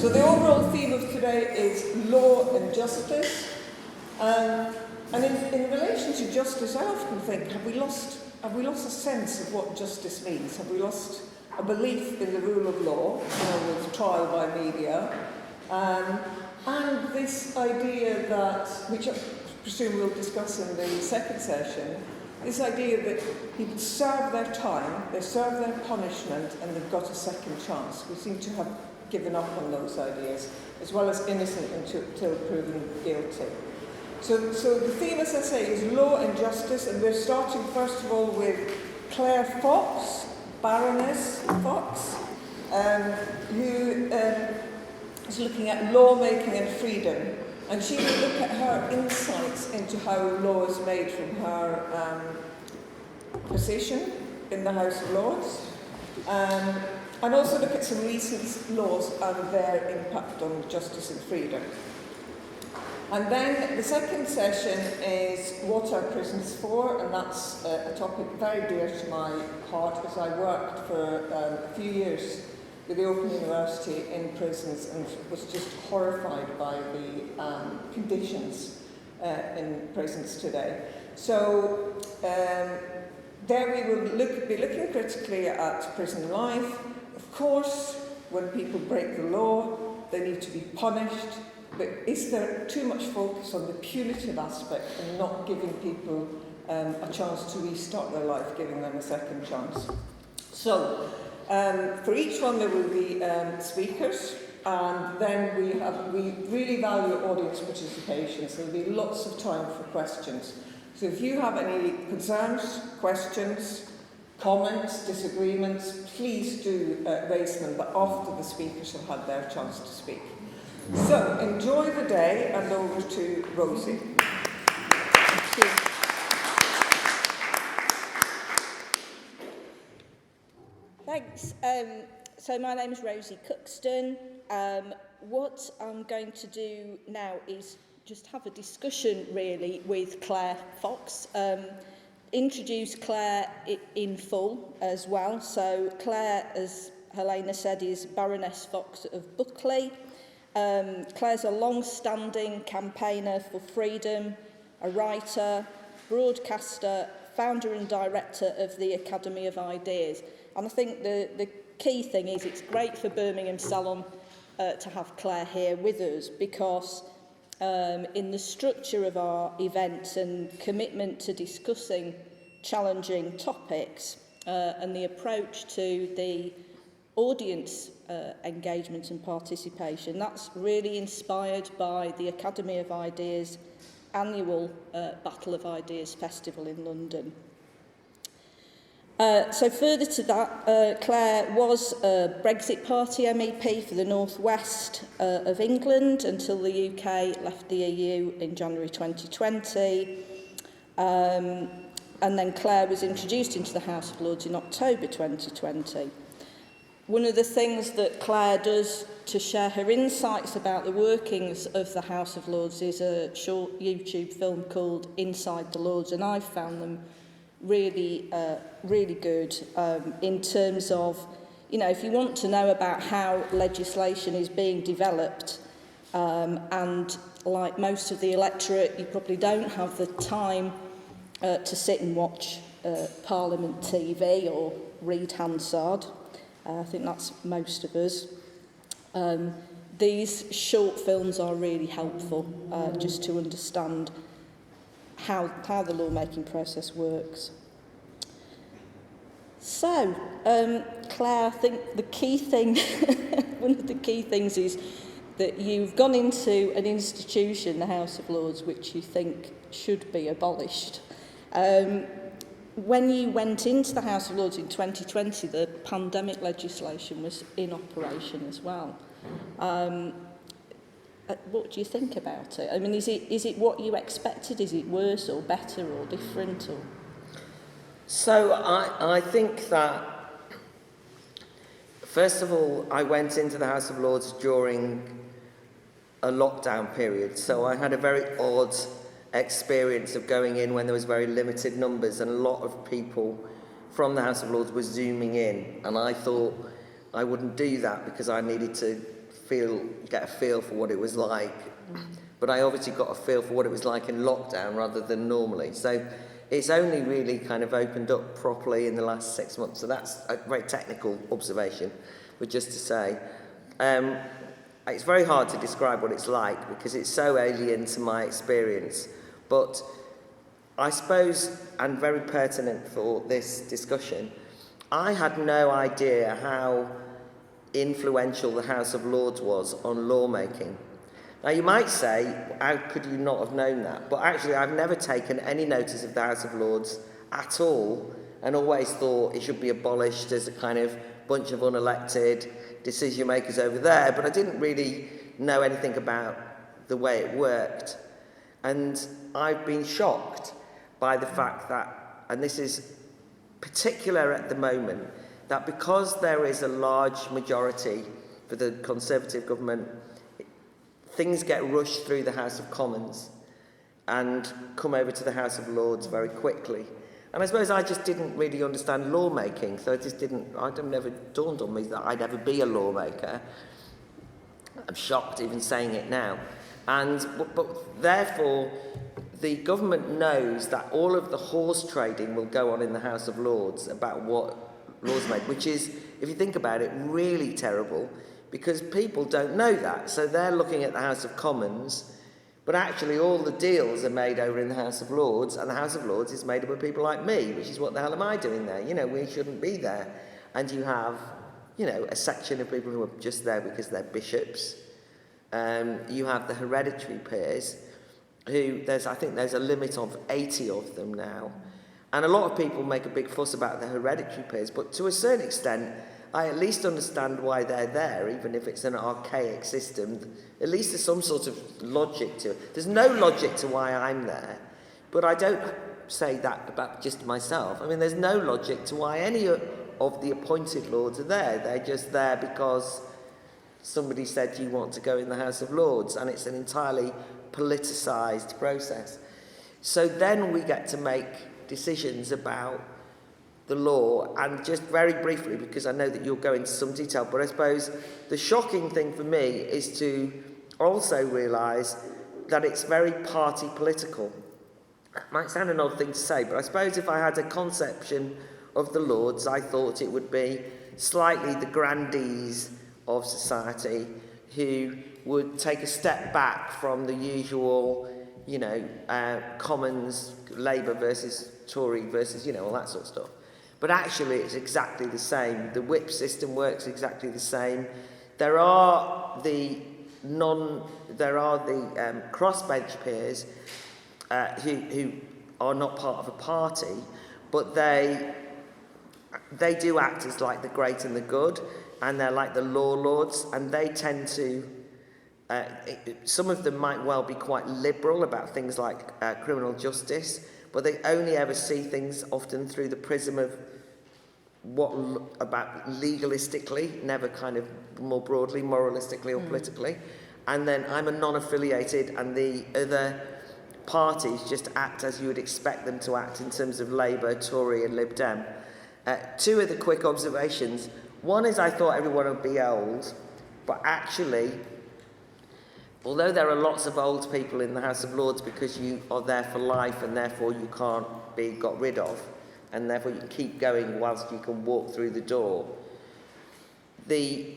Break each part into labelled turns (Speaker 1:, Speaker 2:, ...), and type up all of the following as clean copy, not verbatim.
Speaker 1: So the overall theme of today is law and justice. And in relation to justice, I often think, have we lost a sense of what justice means? Have we lost a belief in the rule of law, with trial by media? And this idea that, which I presume we'll discuss in the second session, this idea that people serve their time, they serve their punishment, and they've got a second chance. We seem to have given up on those ideas, as well as innocent until proven guilty. So the theme, as I say, is law and justice, and we're starting first of all with Claire Fox, Baroness Fox, who is looking at lawmaking and freedom, and she will look at her insights into how law is made from her position in the House of Lords, and also look at some recent laws and their impact on justice and freedom. And then the second session is what are prisons for, and that's a topic very dear to my heart, as I worked for a few years with the Open University in prisons and was just horrified by the conditions in prisons today. So there we will be looking critically at prison life. Of course, when people break the law, they need to be punished. But is there too much focus on the punitive aspect and not giving people a chance to restart their life, giving them a second chance? So, for each one there will be speakers, and then we really value audience participation, so there'll be lots of time for questions. So if you have any concerns, questions, comments, disagreements, please do raise them, but after the speakers have had their chance to speak. So, enjoy the day, and over to Rosie.
Speaker 2: Thank you. Thanks. So my name is Rosie Cuxton. What I'm going to do now is just have a discussion, really, with Claire Fox. Introduce Claire in full as well. So Claire, as Helena said, is Baroness Fox of Buckley. Claire's a long-standing campaigner for freedom, a writer, broadcaster, founder and director of the Academy of Ideas. And I think the key thing is it's great for Birmingham Salon to have Claire here with us, because in the structure of our events and commitment to discussing challenging topics and the approach to the audience engagement and participation, that's really inspired by the Academy of Ideas annual Battle of Ideas Festival in London. So further to that, Claire was a Brexit Party MEP for the North West of England until the UK left the EU in January 2020. And then Claire was introduced into the House of Lords in October 2020. One of the things that Claire does to share her insights about the workings of the House of Lords is a short YouTube film called Inside the Lords, and I've found them really good in terms of, if you want to know about how legislation is being developed, and like most of the electorate, you probably don't have the time to sit and watch Parliament TV or read Hansard. I think that's most of us. These short films are really helpful just to understand how the lawmaking process works. So, Claire, I think the key thing, one of the key things is that you've gone into an institution, the House of Lords, which you think should be abolished. When you went into the House of Lords in 2020, the pandemic legislation was in operation as well. What do you think about it? I mean, is it what you expected? Is it worse or better or different? Or?
Speaker 3: So I think that, first of all, I went into the House of Lords during a lockdown period, so I had a very odd experience of going in when there was very limited numbers, and a lot of people from the House of Lords were zooming in, and I thought I wouldn't do that because I needed to get a feel for what it was like. But I obviously got a feel for what it was like in lockdown rather than normally. So it's only really kind of opened up properly in the last 6 months. So that's a very technical observation, but just to say, it's very hard to describe what it's like because it's so alien to my experience. But I suppose, and very pertinent for this discussion, I had no idea how influential the House of Lords was on lawmaking. Now you might say, how could you not have known that? But actually I've never taken any notice of the House of Lords at all, and always thought it should be abolished as a kind of bunch of unelected decision makers over there, but I didn't really know anything about the way it worked. And I've been shocked by the fact that, and this is particular at the moment, that because there is a large majority for the Conservative government, things get rushed through the House of Commons and come over to the House of Lords very quickly. And I suppose I just didn't really understand lawmaking, so it never dawned on me that I'd ever be a lawmaker. I'm shocked even saying it now. But therefore, the government knows that all of the horse trading will go on in the House of Lords about what laws made, which is, if you think about it, really terrible, because people don't know that. So they're looking at the House of Commons, but actually all the deals are made over in the House of Lords, and the House of Lords is made up of people like me, which is what the hell am I doing there? You know, we shouldn't be there. And you have, you know, a section of people who are just there because they're bishops. You have the hereditary peers, who I think there's a limit of 80 of them now. And a lot of people make a big fuss about the hereditary peers, but to a certain extent, I at least understand why they're there, even if it's an archaic system. At least there's some sort of logic to it. There's no logic to why I'm there, but I don't say that about just myself. I mean, there's no logic to why any of the appointed lords are there. They're just there because somebody said you want to go in the House of Lords, and it's an entirely politicised process. So then we get to make decisions about the law, and just very briefly, because I know that you'll go into some detail, but I suppose the shocking thing for me is to also realise that it's very party political. That might sound an odd thing to say, but I suppose if I had a conception of the Lords, I thought it would be slightly the grandees of society who would take a step back from the usual, you know, Commons, Labour versus Tory versus, you know, all that sort of stuff. But actually it's exactly the same. The whip system works exactly the same. There are the crossbench peers who are not part of a party, but they do act as like the great and the good, and they're like the law lords, and they tend to, some of them might well be quite liberal about things like criminal justice, but they only ever see things often through the prism of about legalistically, never kind of more broadly, moralistically or politically. And then I'm a non-affiliated, and the other parties just act as you would expect them to act in terms of Labour, Tory and Lib Dem. Two of the quick observations. One is I thought everyone would be old, but actually, although there are lots of old people in the House of Lords because you are there for life and therefore you can't be got rid of, and therefore you can keep going whilst you can walk through the door, the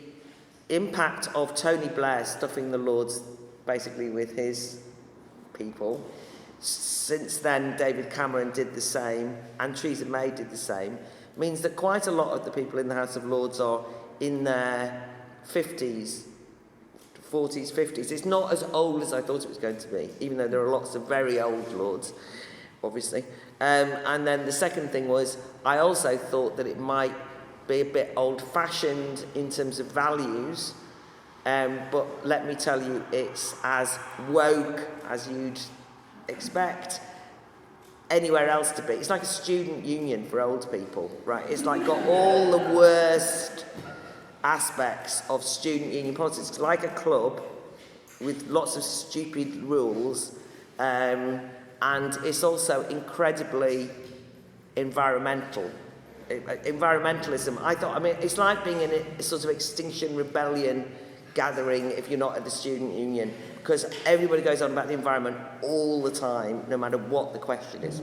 Speaker 3: impact of Tony Blair stuffing the Lords basically with his people, since then David Cameron did the same and Theresa May did the same, means that quite a lot of the people in the House of Lords are in their 40s, 50s. It's not as old as I thought it was going to be, even though there are lots of very old lords, obviously. And then the second thing was, I also thought that it might be a bit old-fashioned in terms of values, but let me tell you, it's as woke as you'd expect anywhere else to be. It's like a student union for old people, right? It's like got all the worst aspects of student union politics. It's like a club with lots of stupid rules, and it's also incredibly environmental. Environmentalism, I mean, it's like being in a sort of Extinction Rebellion gathering if you're not at the student union, because everybody goes on about the environment all the time, no matter what the question is.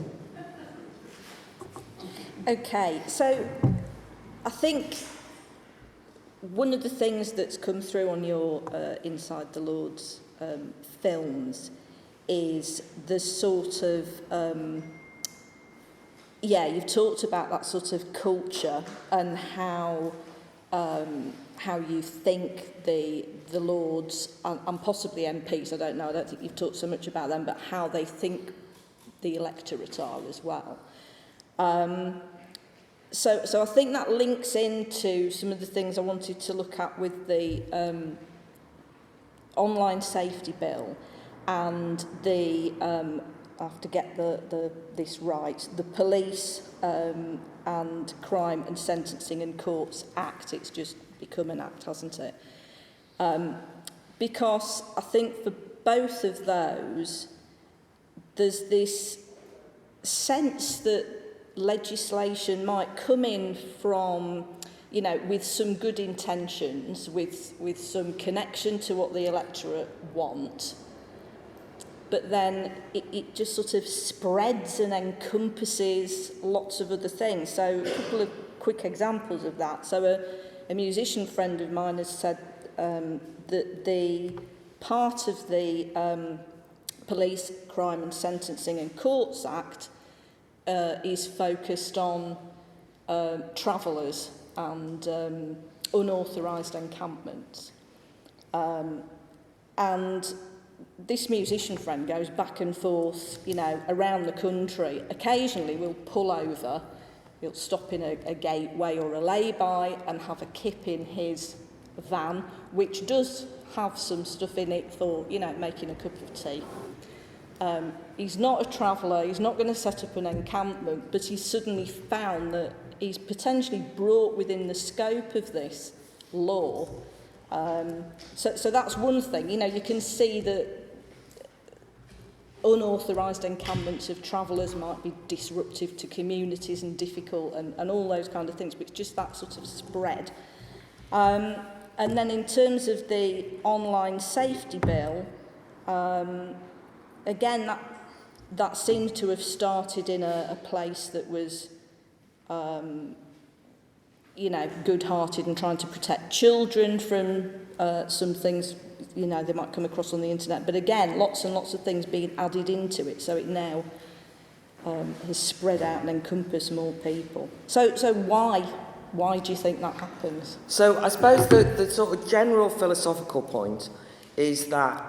Speaker 2: Okay, so I think one of the things that's come through on your Inside the Lords films is the sort of, you've talked about that sort of culture and how you think the Lords and possibly MPs, I don't think you've talked so much about them, but how they think the electorate are as well. So I think that links into some of the things I wanted to look at with the online safety bill and the I have to get this right, the Police and Crime and Sentencing and Courts Act. It's just become an act, hasn't it? Because I think for both of those, there's this sense that legislation might come in from, with some good intentions, with some connection to what the electorate want, but then it just sort of spreads and encompasses lots of other things. So a couple of quick examples of that. So a musician friend of mine has said that the part of the Police, Crime and Sentencing and Courts Act is focused on travellers and unauthorised encampments. And this musician friend goes back and forth, around the country. Occasionally we'll pull over, he'll stop in a gateway or a lay-by and have a kip in his van, which does have some stuff in it for, making a cup of tea. He's not a traveller, he's not going to set up an encampment, but he's suddenly found that he's potentially brought within the scope of this law. So that's one thing. You can see that unauthorised encampments of travellers might be disruptive to communities and difficult and all those kind of things, but it's just that sort of spread. And then in terms of the online safety bill, again, that seemed to have started in a place that was, good-hearted and trying to protect children from some things, they might come across on the internet. But again, lots and lots of things being added into it, so it now has spread out and encompassed more people. So why do you think that happens?
Speaker 3: So I suppose the sort of general philosophical point is that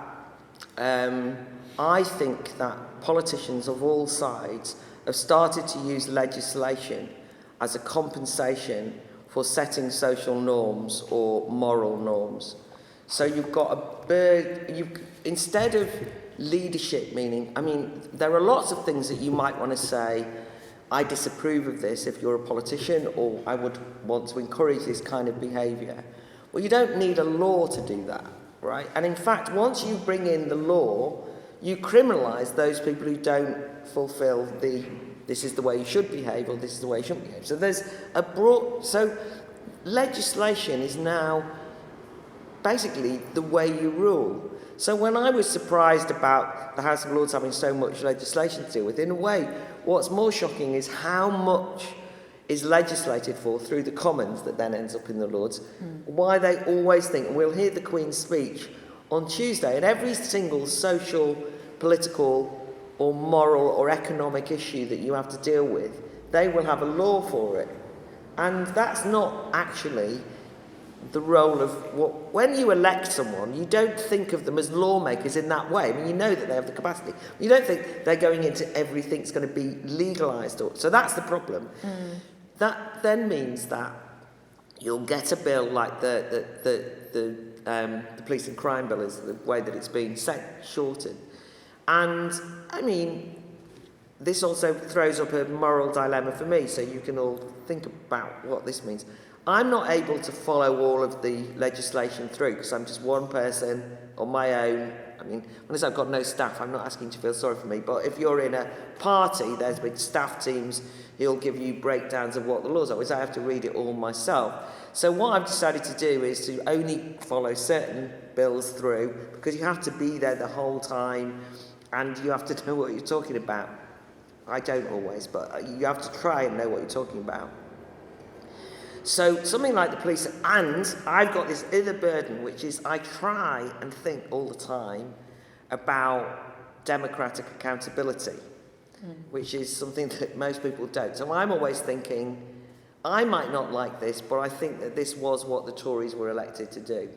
Speaker 3: I think that politicians of all sides have started to use legislation as a compensation for setting social norms or moral norms. So you've got instead of leadership, there are lots of things that you might want to say, I disapprove of this if you're a politician, or I would want to encourage this kind of behaviour. Well, you don't need a law to do that, right? And in fact, once you bring in the law, you criminalise those people who don't fulfil this is the way you should behave, or this is the way you shouldn't behave. So there's so legislation is now basically the way you rule. So when I was surprised about the House of Lords having so much legislation to deal with, in a way, what's more shocking is how much is legislated for through the Commons that then ends up in the Lords. Why they always think, and we'll hear the Queen's speech on Tuesday, and every single social, political or moral or economic issue that you have to deal with, they will have a law for it. And that's not actually the role of when you elect someone, you don't think of them as lawmakers in that way. You know that they have the capacity. You don't think they're going into everything's going to be legalised. So that's the problem. That then means that you'll get a bill like the police and crime bill is the way that it's been shortened. And, this also throws up a moral dilemma for me, so you can all think about what this means. I'm not able to follow all of the legislation through because I'm just one person on my own. When I say I've got no staff, I'm not asking you to feel sorry for me, but if you're in a party, there's big staff teams he'll give you breakdowns of what the laws are, whereas I have to read it all myself. So what I've decided to do is to only follow certain bills through, because you have to be there the whole time and you have to know what you're talking about. I don't always, but you have to try and know what you're talking about. So something like the police, and I've got this other burden, which is I try and think all the time about democratic accountability, which is something that most people don't. So I'm always thinking, I might not like this, but I think that this was what the Tories were elected to do.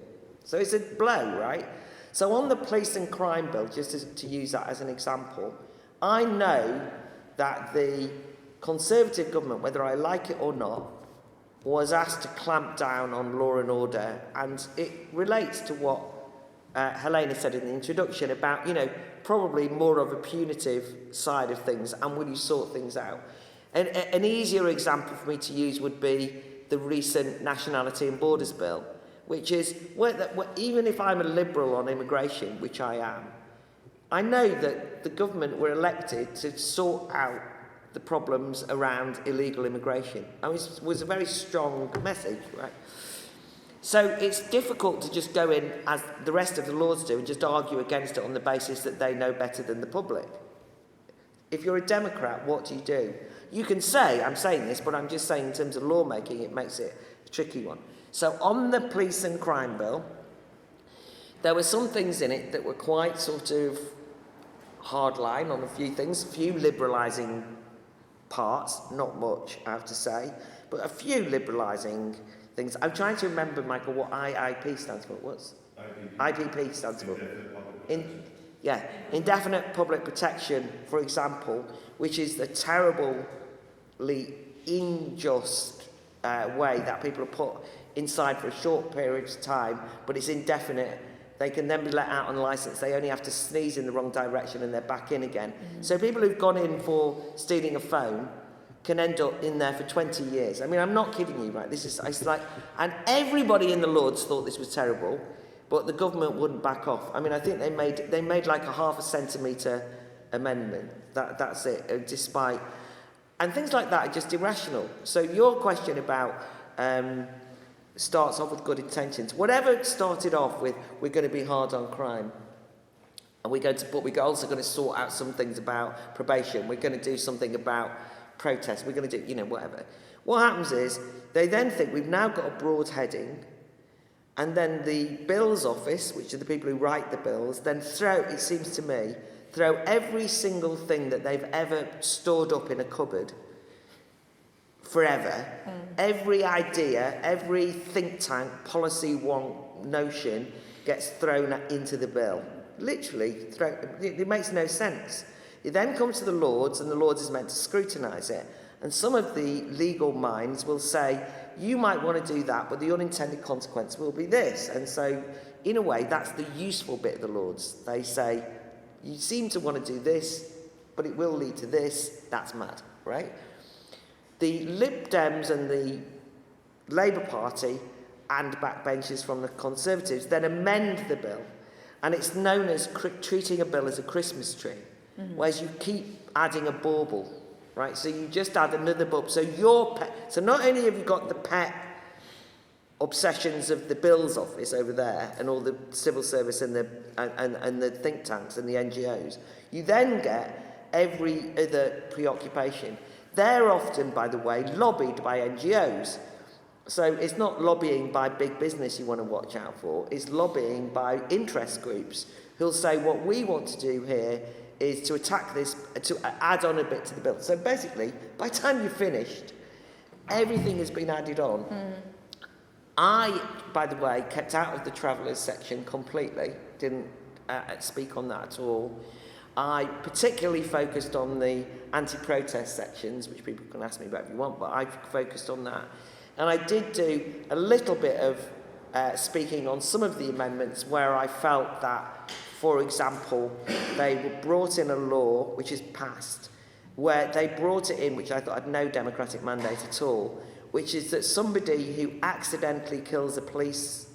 Speaker 3: So it's a blow, right? So on the police and crime bill, just to use that as an example, I know that the Conservative government, whether I like it or not, was asked to clamp down on law and order, and it relates to what Helene said in the introduction about, probably more of a punitive side of things, and will you sort things out? And an easier example for me to use would be the recent Nationality and Borders Bill, which is, even if I'm a Liberal on immigration, which I am, I know that the government were elected to sort out the problems around illegal immigration. And it was a very strong message, right? So it's difficult to just go in, as the rest of the Lords do, and just argue against it on the basis that they know better than the public. If you're a Democrat, what do? You can say, I'm saying this, but I'm just saying in terms of lawmaking, it makes it a tricky one. So on the police and crime bill, there were some things in it that were quite sort of hardline on a few things, a few liberalising parts, not much, I have to say, but a few liberalising things. I'm trying to remember, Michael, what IIP stands for. What's IPP stands for? Indefinite public protection, for example, which is the terribly unjust way that people are put inside for a short period of time, but it's indefinite. They can then be let out on licence. They only have to sneeze in the wrong direction and they're back in again. So people who've gone in for stealing a phone can end up in there for 20 years. I mean, I'm not kidding you, right? It's like, and everybody in the Lords thought this was terrible, but the government wouldn't back off. I mean, I think they made like a 0.5 centimetre amendment. That's it, despite, and things like that are just irrational. So your question about starts off with good intentions. Whatever it started off with, we're going to be hard on crime. And we're also going to sort out some things about probation. We're going to do something about protests. We're going to do, whatever. What happens is, they then think we've now got a broad heading, and then the bills office, which are the people who write the bills, then it seems to me, throw every single thing that they've ever stored up in a cupboard forever, every idea, every think tank, policy notion gets thrown into the bill. Literally, it makes no sense. It then comes to the Lords, and the Lords is meant to scrutinise it. And some of the legal minds will say, you might want to do that, but the unintended consequence will be this. And so, in a way, that's the useful bit of the Lords. They say, you seem to want to do this, but it will lead to this. That's mad, right? The Lib Dems and the Labour Party and backbenchers from the Conservatives then amend the bill. And it's known as treating a bill as a Christmas tree, whereas you keep adding a bauble, right? So you just add another bauble. So so not only have you got the pet obsessions of the bills office over there and all the civil service and the think tanks and the NGOs, you then get every other preoccupation. They're often, by the way, lobbied by NGOs. So it's not lobbying by big business you want to watch out for, it's lobbying by interest groups who'll say what we want to do here is to attack this, to add on a bit to the bill. So basically, by the time you're finished, everything has been added on. I, by the way, kept out of the travellers section completely, didn't speak on that at all. I particularly focused on the anti-protest sections, which people can ask me about if you want, but I focused on that. And I did do a little bit of speaking on some of the amendments where I felt that, for example, they brought in a law, which is passed, where they brought it in, which I thought had no democratic mandate at all, which is that somebody who accidentally kills a policeman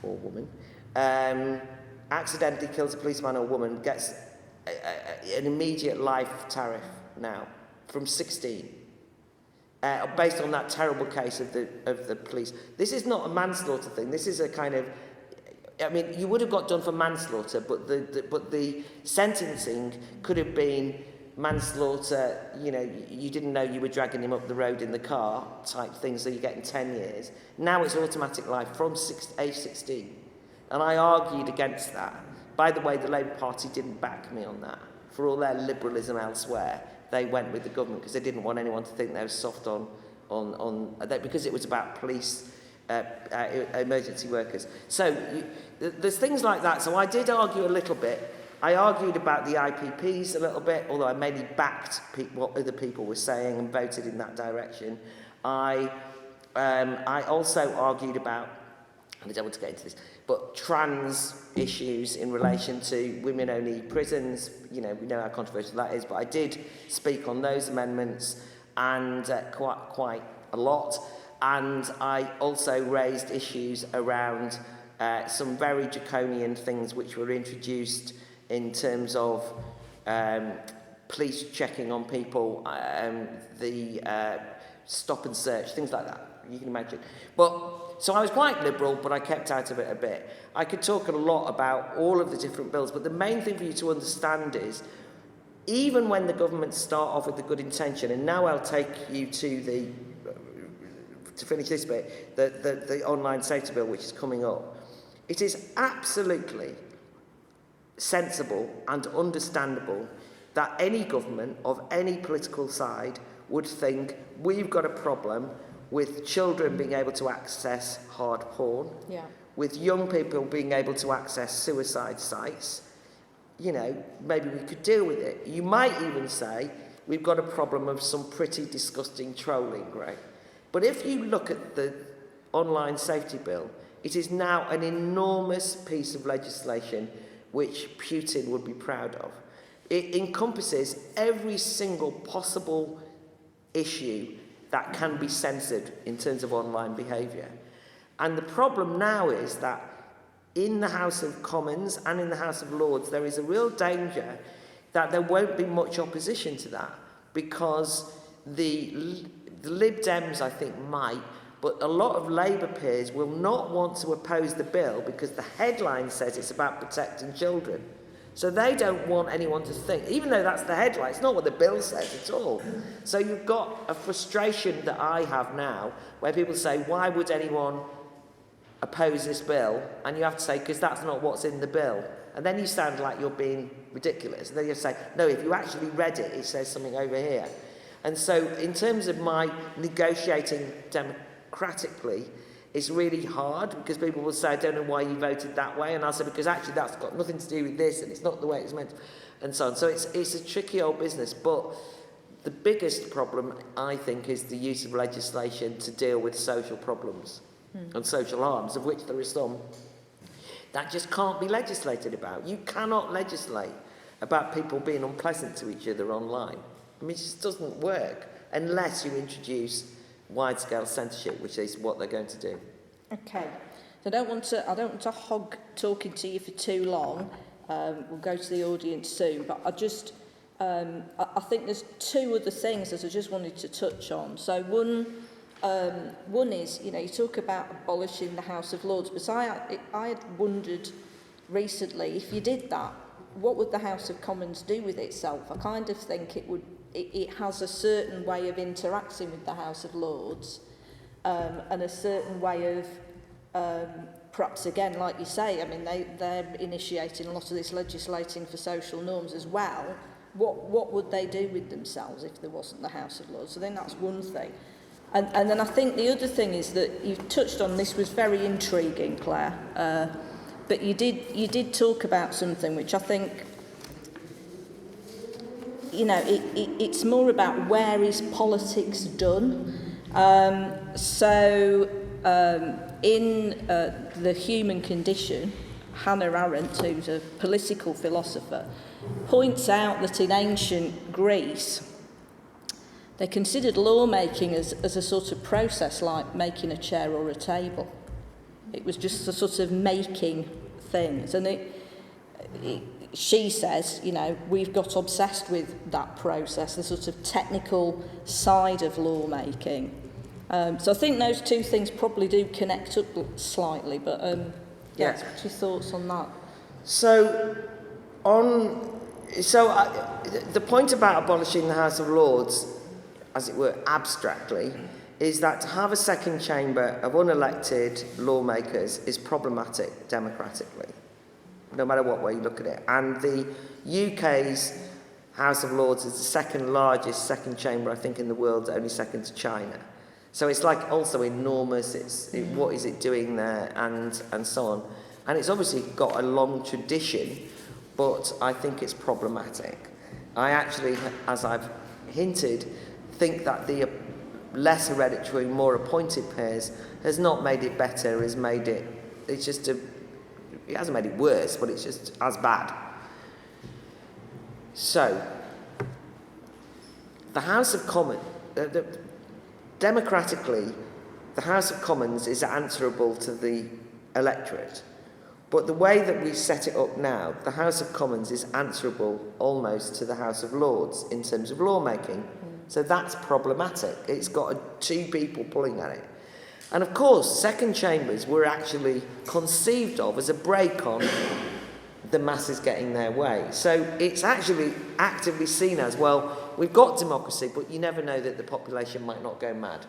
Speaker 3: or woman, accidentally kills a policeman or woman gets an immediate life tariff now. from 16. Based on that terrible case of the police. This is not a manslaughter thing. This is a kind of, I mean, you would have got done for manslaughter, but the sentencing could have been manslaughter. You know, you didn't know you were dragging him up the road in the car type thing, so you're getting 10 years. Now it's automatic life from age 16, and I argued against that. By the way, the Labour Party didn't back me on that. For all their liberalism elsewhere, they went with the government because they didn't want anyone to think they were soft on that, because it was about police, emergency workers. So there's things like that. So I did argue a little bit. I argued about the IPPs a little bit, although I mainly backed what other people were saying and voted in that direction. I also argued about, and I don't want to get into this, but trans issues in relation to women-only prisons. You know, we know how controversial that is, but I did speak on those amendments and quite a lot. And I also raised issues around some very draconian things which were introduced in terms of police checking on people, the stop and search, things like that, you can imagine. So I was quite liberal, but I kept out of it a bit. I could talk a lot about all of the different bills, but the main thing for you to understand is, even when the government start off with the good intention, and now I'll take you to finish this bit, the online safety bill, which is coming up, it is absolutely sensible and understandable that any government of any political side would think, we've got a problem with children being able to access hard porn, with young people being able to access suicide sites. You know, maybe we could deal with it. You might even say, we've got a problem of some pretty disgusting trolling, right? But if you look at the online safety bill, it is now an enormous piece of legislation which Putin would be proud of. It encompasses every single possible issue that can be censored in terms of online behaviour. And the problem now is that in the House of Commons and in the House of Lords, there is a real danger that there won't be much opposition to that, because the Lib Dems, I think, might, but a lot of Labour peers will not want to oppose the bill because the headline says it's about protecting children. So they don't want anyone to think, even though that's the headline, it's not what the bill says at all. So you've got a frustration that I have now, where people say, why would anyone oppose this bill? And you have to say, because that's not what's in the bill. And then you sound like you're being ridiculous. And then you say, no, if you actually read it, it says something over here. And so in terms of my negotiating democratically, it's really hard, because people will say, I don't know why you voted that way. And I'll say, because actually that's got nothing to do with this, and it's not the way it's meant to, and so on. So it's a tricky old business. But the biggest problem, I think, is the use of legislation to deal with social problems and social harms, of which there is some that just can't be legislated about. You cannot legislate about people being unpleasant to each other online. I mean, it just doesn't work unless you introduce wide-scale censorship, which is what they're going to do.
Speaker 2: Okay. So I don't want to hog talking to you for too long. We'll go to the audience soon, but I think there's two other things that I just wanted to touch on. So one is, you know, you talk about abolishing the House of Lords, but I had wondered recently, if you did that, what would the House of Commons do with itself? I kind of think it has a certain way of interacting with the House of Lords, and a certain way of, perhaps again, like you say, I mean, they're initiating a lot of this legislating for social norms as well. What would they do with themselves if there wasn't the House of Lords? So then that's one thing. And then I think the other thing is that you've touched on, this was very intriguing, Claire, but you did talk about something which I think, you know, it's more about where is politics done. In The Human Condition, Hannah Arendt, who's a political philosopher, points out that in ancient Greece, they considered lawmaking as a sort of process like making a chair or a table. It was just a sort of making things. And she says, you know, we've got obsessed with that process, the sort of technical side of lawmaking. So I think those two things probably do connect up slightly, but
Speaker 3: Yeah.
Speaker 2: what's your thoughts on that?
Speaker 3: So, the point about abolishing the House of Lords, as it were, abstractly, is that to have a second chamber of unelected lawmakers is problematic democratically, no matter what way you look at it. And the UK's House of Lords is the second largest second chamber, I think, in the world, only second to China. So it's like also enormous. What is it doing there, and so on. And it's obviously got a long tradition, but I think it's problematic. I actually, as I've hinted, think that the less hereditary, more appointed pairs has not made it better, it hasn't made it worse, but it's just as bad. So, the House of Commons, democratically, the House of Commons is answerable to the electorate. But the way that we set it up now, the House of Commons is answerable almost to the House of Lords in terms of lawmaking. So that's problematic. It's got two people pulling at it. And of course, second chambers were actually conceived of as a break on the masses getting their way. So it's actually actively seen as, well, we've got democracy, but you never know that the population might not go mad.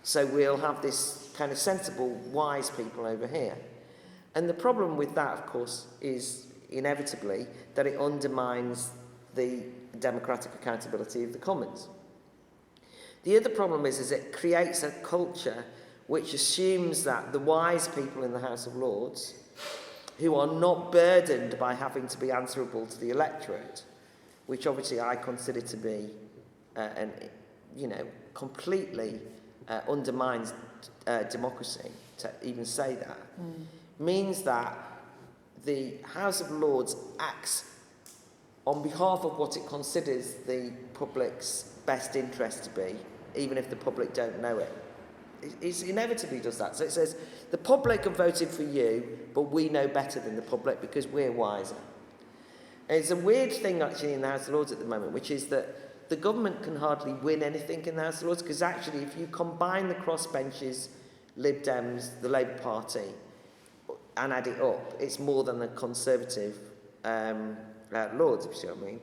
Speaker 3: So we'll have this kind of sensible, wise people over here. And the problem with that, of course, is inevitably that it undermines the democratic accountability of the Commons. The other problem is it creates a culture which assumes that the wise people in the House of Lords, who are not burdened by having to be answerable to the electorate, which obviously I consider to be, completely undermines democracy, to even say that, means that the House of Lords acts on behalf of what it considers the public's best interest to be, even if the public don't know it. It inevitably does that. So it says, the public have voted for you, but we know better than the public because we're wiser. And it's a weird thing actually in the House of Lords at the moment, which is that the government can hardly win anything in the House of Lords, because actually if you combine the crossbenches, Lib Dems, the Labour Party, and add it up, it's more than the Conservative Lords, if you see what I mean.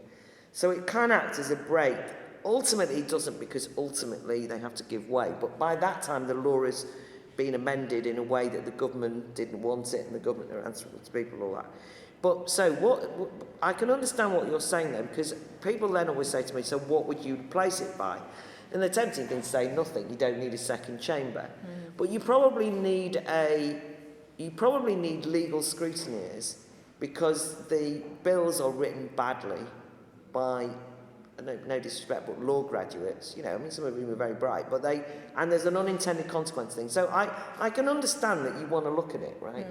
Speaker 3: So it can act as a break. Ultimately, it doesn't, because ultimately they have to give way. But by that time, the law has been amended in a way that the government didn't want it, and the government are answerable to people, all that. But so what I can understand what you're saying though, because people then always say to me, so what would you replace it by? And the tempting thing to say, nothing. You don't need a second chamber. But you probably need legal scrutineers, because the bills are written badly by, no disrespect, but law graduates. You know, I mean, some of them are very bright, but and there's an unintended consequence thing. So I can understand that you want to look at it, right?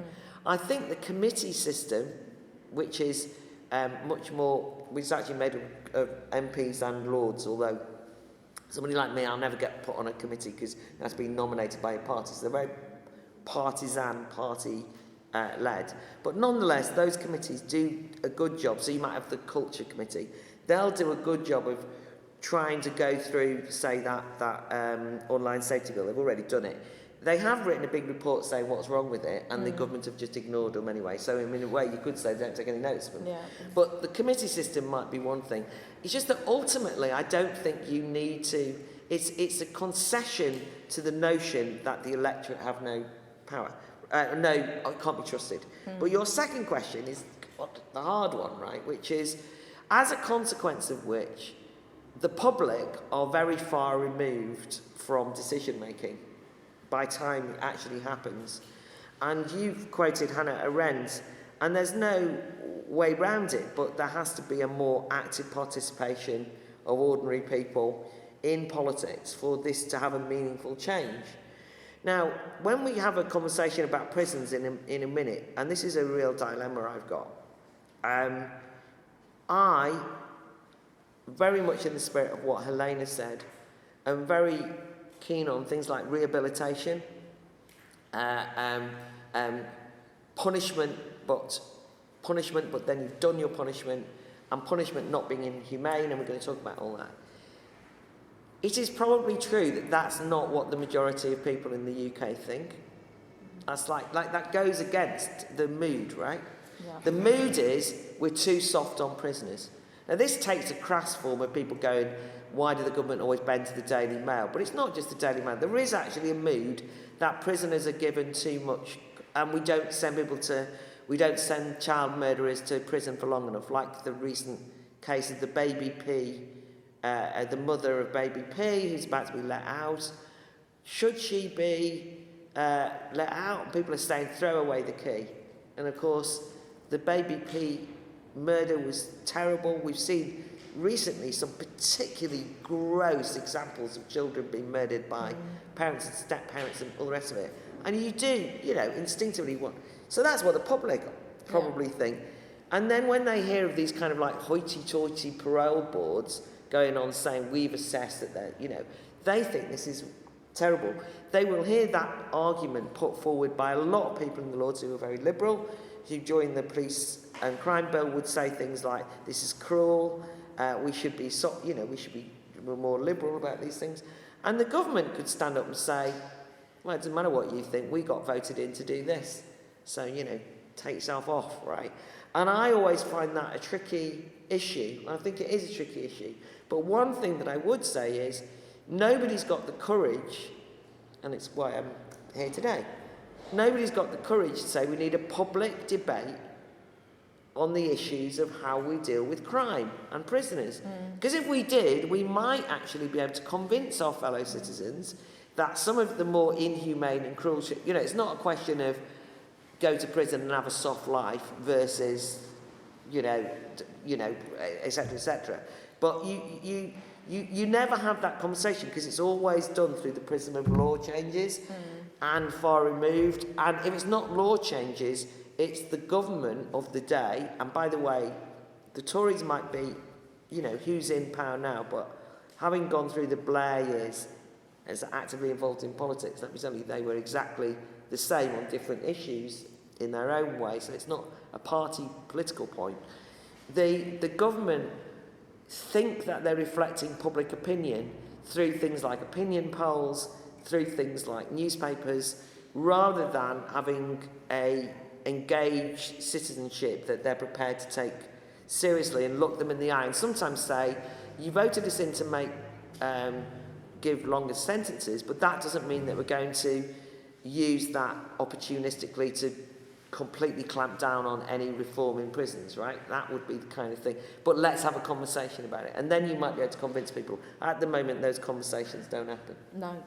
Speaker 3: I think the committee system, which is much more, which is actually made of MPs and Lords, although somebody like me, I'll never get put on a committee because that's been nominated by a party. So they're very partisan, party-led. But nonetheless, those committees do a good job. So you might have the Culture Committee. They'll do a good job of trying to go through, say, that online safety bill. They've already done it. They have written a big report saying what's wrong with it, and the government have just ignored them anyway. So in a way, you could say they don't take any notice of them. Yeah. But the committee system might be one thing. It's just that ultimately, I don't think you need to. It's a concession to the notion that the electorate have no power. Can't be trusted. But your second question is the hard one, right? Which is, as a consequence of which, the public are very far removed from decision making by time it actually happens. And you've quoted Hannah Arendt, and there's no way round it, but there has to be a more active participation of ordinary people in politics for this to have a meaningful change. Now, when we have a conversation about prisons in a minute, and this is a real dilemma I've got, I, very much in the spirit of what Helene said, am very keen on things like rehabilitation, punishment, but punishment, but then you've done your punishment, and punishment not being inhumane, and we're going to talk about all that. It is probably true that that's not what the majority of people in the UK think. That's like that goes against the mood, right?
Speaker 1: Yeah.
Speaker 3: The mood is we're too soft on prisoners. Now this takes a crass form of people going, why do the government always bend to the Daily Mail? But it's not just the Daily Mail. There is actually a mood that prisoners are given too much, and we don't send child murderers to prison for long enough, like the recent case of the baby P, the mother of baby P, who's about to be let out. Should she be let out? People are saying, throw away the key. And of course, the baby P murder was terrible. We've seen recently some particularly gross examples of children being murdered by parents and step-parents and all the rest of it. And you do, instinctively want... So that's what the public probably think. And then when they hear of these kind of like hoity-toity parole boards going on saying, we've assessed that they're, they think this is terrible. They will hear that argument put forward by a lot of people in the Lords who are very liberal, who join the police and crime bill would say things like, this is cruel, we should be more liberal about these things. And the government could stand up and say, well, it doesn't matter what you think, we got voted in to do this. So, take yourself off, right? And I always find that a tricky issue. I think it is a tricky issue. But one thing that I would say is, nobody's got the courage, and it's why I'm here today, nobody's got the courage to say we need a public debate on the issues of how we deal with crime and prisoners. Because if we did, we might actually be able to convince our fellow citizens that some of the more inhumane and cruel shit, it's not a question of go to prison and have a soft life versus, et cetera. But you never have that conversation because it's always done through the prism of law changes and far removed. And if it's not law changes, it's the government of the day. And by the way, the Tories might be, who's in power now, but having gone through the Blair years as actively involved in politics, let me tell you, they were exactly the same on different issues in their own way. So it's not a party political point. The government think that they're reflecting public opinion through things like opinion polls, through things like newspapers, rather than having a engaged citizenship that they're prepared to take seriously and look them in the eye and sometimes say, you voted us in to make give longer sentences, but that doesn't mean that we're going to use that opportunistically to completely clamp down on any reform in prisons, right? That would be the kind of thing. But let's have a conversation about it. And then you might be able to convince people. At the moment, those conversations don't happen.
Speaker 1: No.